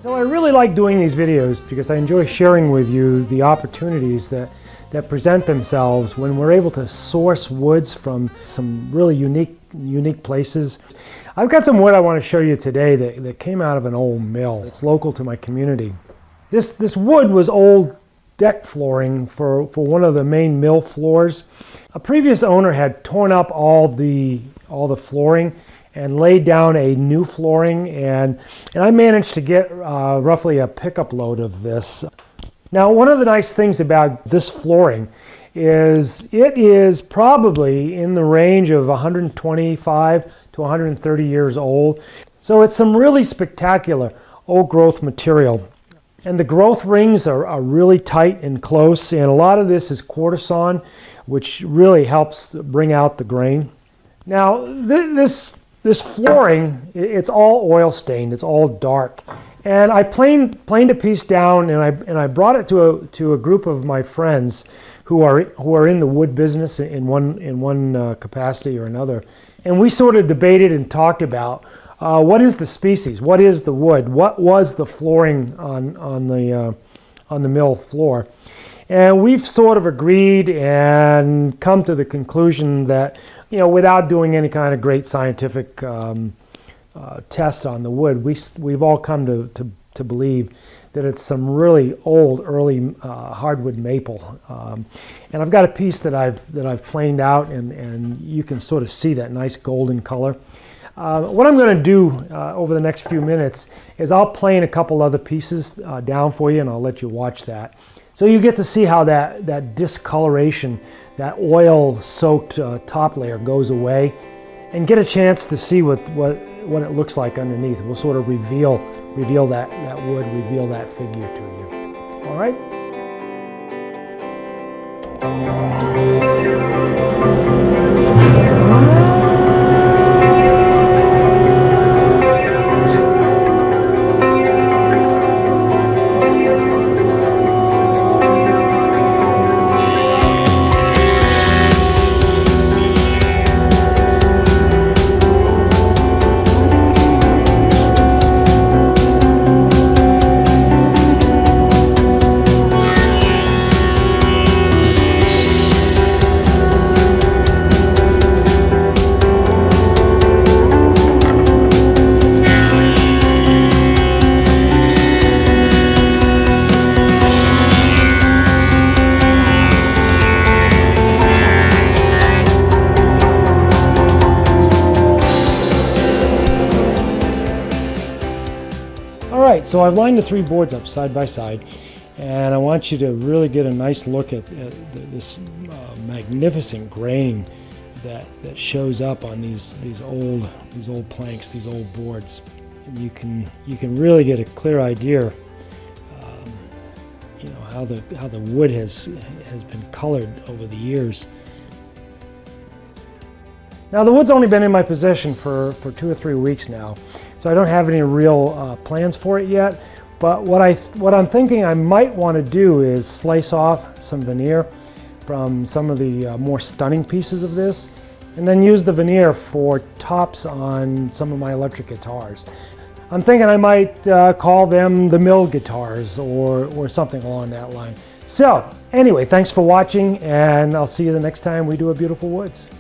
So I really like doing these videos because I enjoy sharing with you the opportunities that present themselves when we're able to source woods from some really unique places. I've got some wood I want to show you today that came out of an old mill. It's local to my community. This wood was old deck flooring for one of the main mill floors. A previous owner had torn up all the flooring and laid down a new flooring, and I managed to get roughly a pickup load of this. Now, one of the nice things about this flooring is it is probably in the range of 125 to 130 years old. So it's some really spectacular old growth material. And the growth rings are really tight and close, and a lot of this is quarter sawn, which really helps bring out the grain. Now, this flooring, it's all oil stained, it's all dark. And I planed a piece down, and I brought it to a group of my friends who are in the wood business in one capacity or another. And we sort of debated and talked about what is the species, what is the wood, what was the flooring on the mill floor. And we've sort of agreed and come to the conclusion that, without doing any kind of great scientific tests on the wood, we've all come to believe that it's some really old, early hardwood maple. And I've got a piece that I've planed out, and you can sort of see that nice golden color. What I'm going to do over the next few minutes is I'll plane a couple other pieces down for you, and I'll let you watch that. So you get to see how that discoloration, that oil-soaked top layer goes away, and get a chance to see what it looks like underneath. We'll sort of reveal that wood, reveal that figure to you. All right? Alright, so I've lined the three boards up side by side, and I want you to really get a nice look at this magnificent grain that shows up on these old planks, these old boards. And you can really get a clear idea, how the wood has been colored over the years. Now, the wood's only been in my possession for 2 or 3 weeks now, so I don't have any real plans for it yet. But what I'm thinking I might want to do is slice off some veneer from some of the more stunning pieces of this, and then use the veneer for tops on some of my electric guitars. I'm thinking I might call them the mill guitars or something along that line. So anyway, thanks for watching, and I'll see you the next time we do a Beautiful Woods.